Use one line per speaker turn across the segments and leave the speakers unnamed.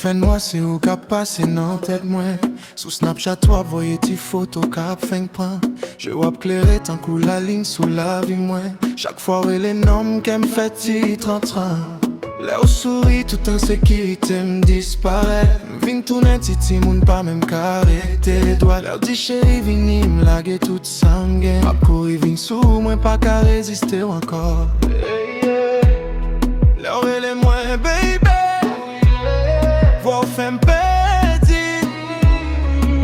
fait noir, c'est où qu'a passé dans tête moi. Sous Snapchat, toi, voyez tes photos cap 5 points. Je vois clairer tant coup la ligne sous la vie moi. Chaque fois, elle est norme qu'elle me fait titre en train. Là où sourit, toute insécurité me disparaît. Vin tout net, titi, moun pas même carré. Tes doigts, leur dit chérie, vini, me laguer toute sanguine. Ma courir, vin sous, moi pas qu'à résister encore. Leur elle est moins, baby. Voix au femme petit.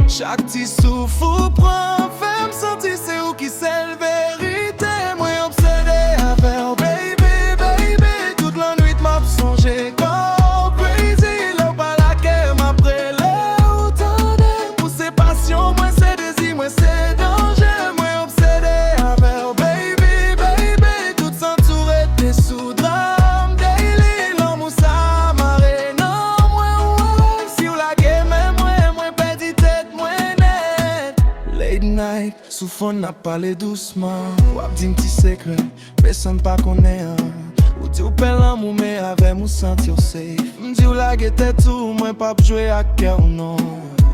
Chaque petit souffle ou prend, femme sentir c'est où qui c'est le vérité. Moi obsédé à faire, baby, baby. Toute la nuit m'a songé comme crazy. Là pas la guerre m'après là autant de pour ses passions. Moi c'est désir, moi c'est danger. Moi obsédé à faire, baby, baby. Tout s'entourer de sous drame daily. L'amour ça marre, non, moi si ou la guerre même moi petit tête moi net. Late night, sous fond n'a parlé doucement. Wap dit petit secret, personne pas connaît. Ou dit ou pelle l'amour mais avec moi sentir safe. M'di ou la guerre tête tout, moi pas jouer à cœur non.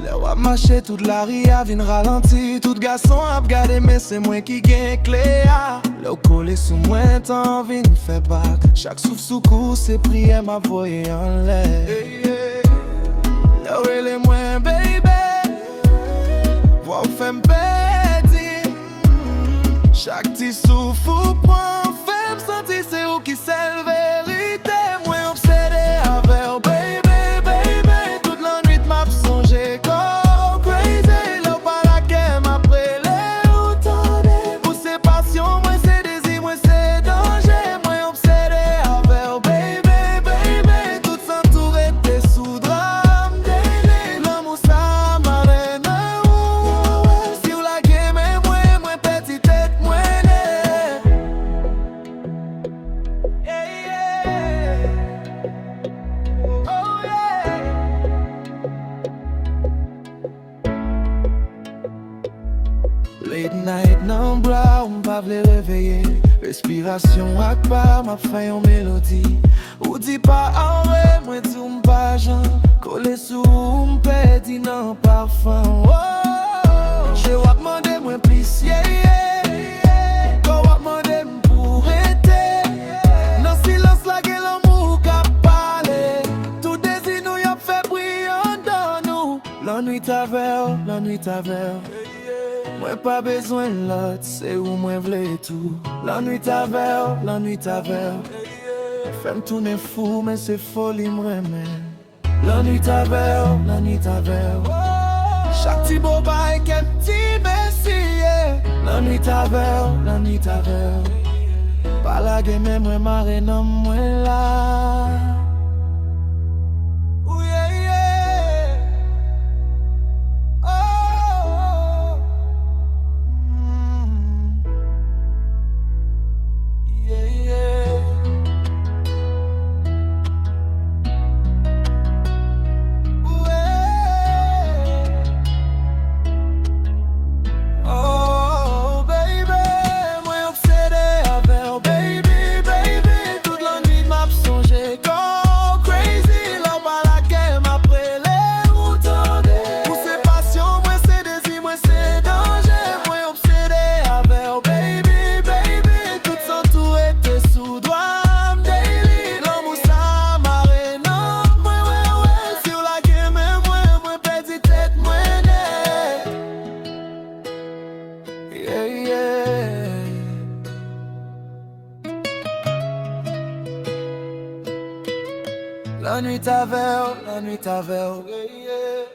Là wap marcher toute la ria vin ralenti. Tout garçon a regardé mais c'est moi qui gagne clé. Là ou collé sous moi t'en vin fait back. Chaque souffle sous coup c'est prière m'a voyé en l'air. Là où elle est moins baby. Voix au femme petit. Chaque petit souffle ou prend femme sentir c'est où qui c'est le vérité. Moi obsédé avec baby, baby. Toute la nuit m'a songé comme crazy. Là pas la guerre m'après les autant de pour ses passions. Moi c'est désir, moi c'est danger. Moi obsédé avec baby, baby. Tout s'entourer de sous drame daily. L'amour ça m'arrête. Si ou la guerre mais moi petit tête moi net. Yeah, yeah. Oh yeah. Late night nan bras, on pa vle réveiller. Respiration ak pa, m'a fait une mélodie. Ou di pas en vrai, moi tout m'pas jan. Collé sous m'pedi nan parfum. Oh, je wap mande moi plis, yeah, yeah. Ko wap mande m'pour ete. Nan silence la gen l'amour ka pale. Tout désir nous y a fait brillant dans nous. La nuit t'avère. Moi pas besoin de l'autre, c'est où moi v'lais tout. La nuit t'avère. Fais tourner fou, mais c'est folie m'remen. La nuit t'avère. Chaque petit beau bail qu'un petit messie. La nuit t'avère. Pas la game, mais moi marre non moi là. Oh yeah, yeah. Oh. Yeah, yeah. Oh baby, moi obsédé avec baby, baby. Toute la nuit m'a songé comme crazy. Là pas la guerre m'après les routons. Pour ses passions, moi c'est désir, moi c'est danger. Moi obsédé avec baby, baby. Tout s'entourer de sous drame daily. L'amour ça marre, non, moi si ou la guerre mais moi petit tête moi net. Yeah, yeah. La nuit t'avère, yeah, yeah.